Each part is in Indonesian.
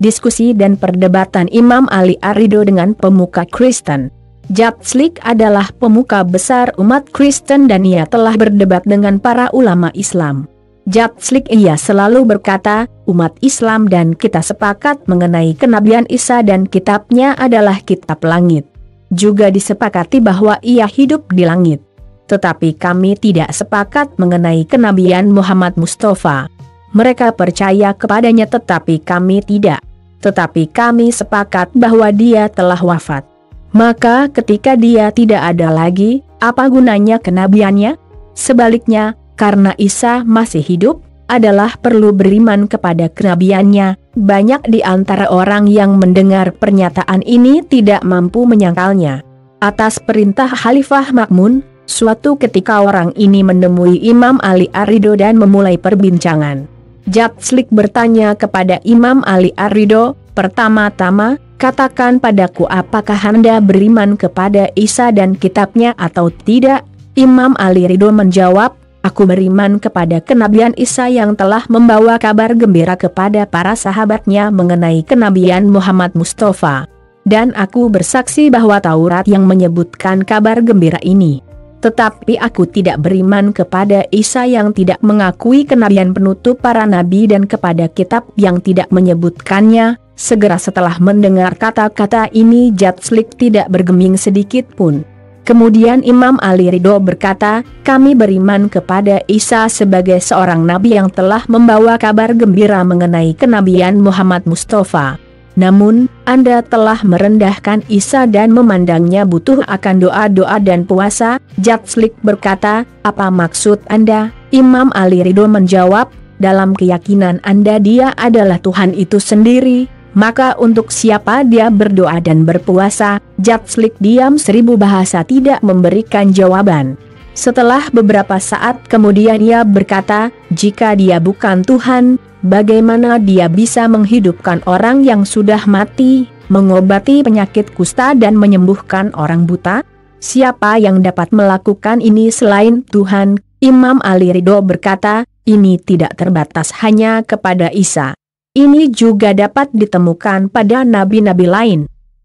Diskusi dan perdebatan Imam Ali Ar-Ridho dengan pemuka Kristen. Jad Slik adalah pemuka besar umat Kristen dan ia telah berdebat dengan para ulama Islam. Jad Slik ia selalu berkata, umat Islam dan kita sepakat mengenai kenabian Isa dan kitabnya adalah kitab langit. Juga disepakati bahwa ia hidup di langit. Tetapi kami tidak sepakat mengenai kenabian Muhammad Mustafa. Mereka percaya kepadanya tetapi kami tidak. Tetapi kami sepakat bahwa dia telah wafat. Maka ketika dia tidak ada lagi, apa gunanya kenabiannya? Sebaliknya, karena Isa masih hidup, adalah perlu beriman kepada kenabiannya. Banyak di antara orang yang mendengar pernyataan ini tidak mampu menyangkalnya. Atas perintah Khalifah Ma'mun, suatu ketika orang ini menemui Imam Ali Ar-Ridho dan memulai perbincangan. Jad Slik bertanya kepada Imam Ali Ar-Ridho, pertama-tama, katakan padaku apakah Anda beriman kepada Isa dan kitabnya atau tidak? Imam Ali Ridho menjawab, aku beriman kepada kenabian Isa yang telah membawa kabar gembira kepada para sahabatnya mengenai kenabian Muhammad Mustafa. Dan aku bersaksi bahwa Taurat yang menyebutkan kabar gembira ini. Tetapi aku tidak beriman kepada Isa yang tidak mengakui kenabian penutup para nabi dan kepada kitab yang tidak menyebutkannya. Segera setelah mendengar kata-kata ini Jad Slik tidak bergeming sedikit pun. Kemudian Imam Ali Ridho berkata, kami beriman kepada Isa sebagai seorang nabi yang telah membawa kabar gembira mengenai kenabian Muhammad Mustafa. Namun, Anda telah merendahkan Isa dan memandangnya butuh akan doa-doa dan puasa. Jad Slik berkata, apa maksud Anda? Imam Ali Ridho menjawab, dalam keyakinan Anda dia adalah Tuhan itu sendiri, maka untuk siapa dia berdoa dan berpuasa? Jad Slik diam 1000 bahasa tidak memberikan jawaban. Setelah beberapa saat kemudian ia berkata, jika dia bukan Tuhan, bagaimana dia bisa menghidupkan orang yang sudah mati, mengobati penyakit kusta dan menyembuhkan orang buta? Siapa yang dapat melakukan ini selain Tuhan? Imam Ali Ridho berkata, ini tidak terbatas hanya kepada Isa. Ini juga dapat ditemukan pada nabi-nabi lain.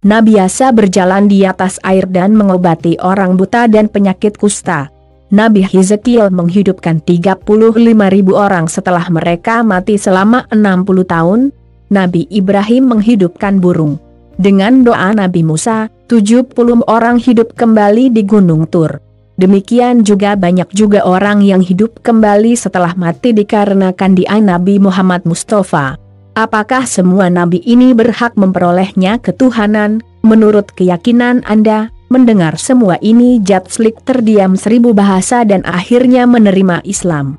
Nabi Isa berjalan di atas air dan mengobati orang buta dan penyakit kusta. Nabi Hezekiel menghidupkan 35.000 orang setelah mereka mati selama 60 tahun. Nabi Ibrahim menghidupkan burung. Dengan doa Nabi Musa, 70 orang hidup kembali di Gunung Tur. Demikian juga banyak juga orang yang hidup kembali setelah mati dikarenakan dia Nabi Muhammad Mustafa. Apakah semua nabi ini berhak memperolehnya ketuhanan? Menurut keyakinan Anda? Mendengar semua ini Jad Slik terdiam 1000 bahasa dan akhirnya menerima Islam.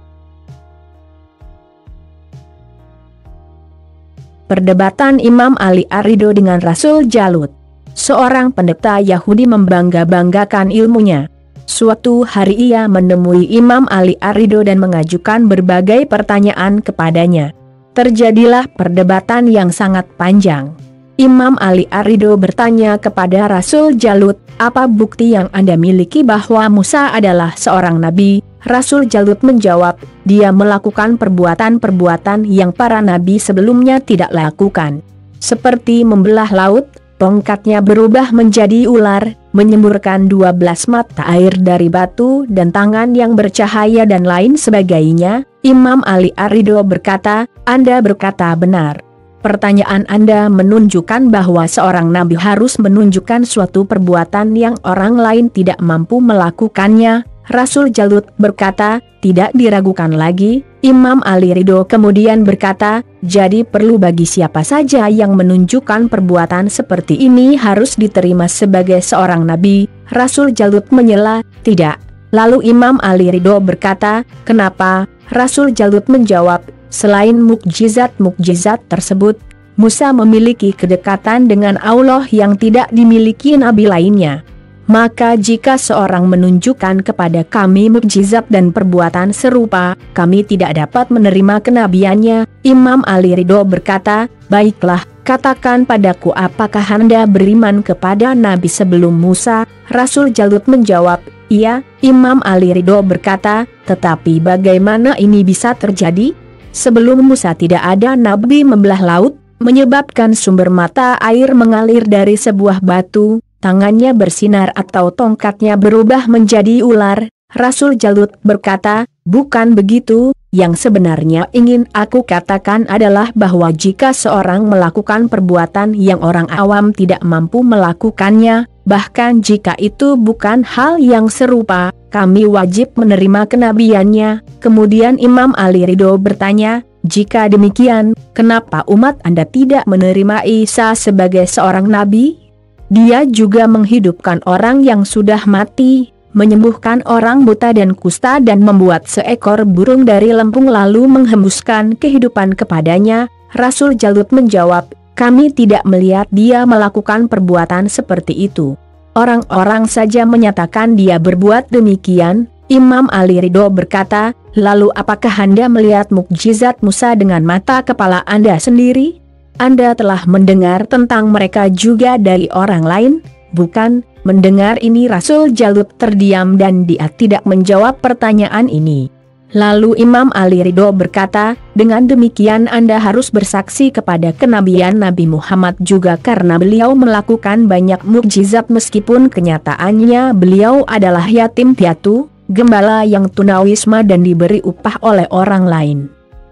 Perdebatan Imam Ali Ar-Ridho dengan Rasul Jalut. Seorang pendeta Yahudi membangga-banggakan ilmunya. Suatu hari ia menemui Imam Ali Ar-Ridho dan mengajukan berbagai pertanyaan kepadanya. Terjadilah perdebatan yang sangat panjang. Imam Ali Ar-Ridho bertanya kepada Rasul Jalut, apa bukti yang Anda miliki bahwa Musa adalah seorang nabi? Rasul Jalut menjawab, dia melakukan perbuatan-perbuatan yang para nabi sebelumnya tidak lakukan. Seperti membelah laut, tongkatnya berubah menjadi ular, menyemburkan 12 mata air dari batu dan tangan yang bercahaya dan lain sebagainya. Imam Ali Ar-Ridho berkata, Anda berkata benar. Pertanyaan Anda menunjukkan bahwa seorang nabi harus menunjukkan suatu perbuatan yang orang lain tidak mampu melakukannya. Rasul Jalut berkata, tidak diragukan lagi. Imam Ali Ridho kemudian berkata, jadi perlu bagi siapa saja yang menunjukkan perbuatan seperti ini harus diterima sebagai seorang nabi. Rasul Jalut menyela, tidak. Lalu Imam Ali Ridho berkata, kenapa? Rasul Jalut menjawab, selain mukjizat-mukjizat tersebut, Musa memiliki kedekatan dengan Allah yang tidak dimiliki nabi lainnya. Maka jika seorang menunjukkan kepada kami mukjizat dan perbuatan serupa, kami tidak dapat menerima kenabiannya. Imam Ali Ridho berkata, baiklah, katakan padaku apakah Anda beriman kepada nabi sebelum Musa? Rasul Jalut menjawab, iya. Imam Ali Ridho berkata, tetapi bagaimana ini bisa terjadi? Sebelum Musa tidak ada nabi membelah laut, menyebabkan sumber mata air mengalir dari sebuah batu, tangannya bersinar atau tongkatnya berubah menjadi ular. Rasul Jalut berkata, "Bukan begitu, yang sebenarnya ingin aku katakan adalah bahwa jika seorang melakukan perbuatan yang orang awam tidak mampu melakukannya, bahkan jika itu bukan hal yang serupa, kami wajib menerima kenabiannya." Kemudian Imam Ali Ridho bertanya, "Jika demikian, kenapa umat Anda tidak menerima Isa sebagai seorang nabi? Dia juga menghidupkan orang yang sudah mati, menyembuhkan orang buta dan kusta dan membuat seekor burung dari lempung lalu menghembuskan kehidupan kepadanya." Rasul Jalut menjawab, "Kami tidak melihat dia melakukan perbuatan seperti itu. Orang-orang saja menyatakan dia berbuat demikian." Imam Ali Ridho berkata, "Lalu apakah Anda melihat mukjizat Musa dengan mata kepala Anda sendiri? Anda telah mendengar tentang mereka juga dari orang lain, bukan?" Mendengar ini Rasul Jalut terdiam dan dia tidak menjawab pertanyaan ini. Lalu Imam Ali Ridho berkata, "Dengan demikian Anda harus bersaksi kepada kenabian Nabi Muhammad juga karena beliau melakukan banyak mukjizat meskipun kenyataannya beliau adalah yatim piatu, gembala yang tunawisma dan diberi upah oleh orang lain.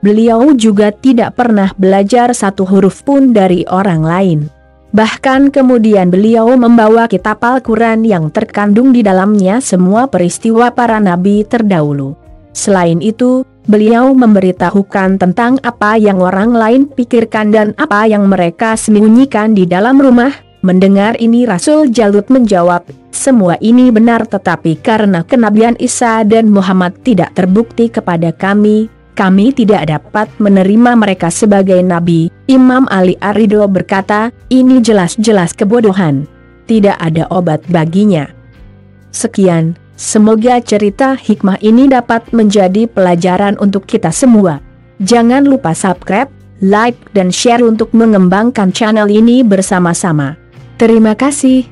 Beliau juga tidak pernah belajar satu huruf pun dari orang lain. Bahkan kemudian beliau membawa kitab Al-Quran yang terkandung di dalamnya semua peristiwa para nabi terdahulu. Selain itu, beliau memberitahukan tentang apa yang orang lain pikirkan dan apa yang mereka sembunyikan di dalam rumah." Mendengar ini Rasul Jalut menjawab, "Semua ini benar, tetapi karena kenabian Isa dan Muhammad tidak terbukti kepada kami tidak dapat menerima mereka sebagai nabi." Imam Ali Ridho berkata, "Ini jelas-jelas kebodohan. Tidak ada obat baginya." Sekian, semoga cerita hikmah ini dapat menjadi pelajaran untuk kita semua. Jangan lupa subscribe, like dan share untuk mengembangkan channel ini bersama-sama. Terima kasih.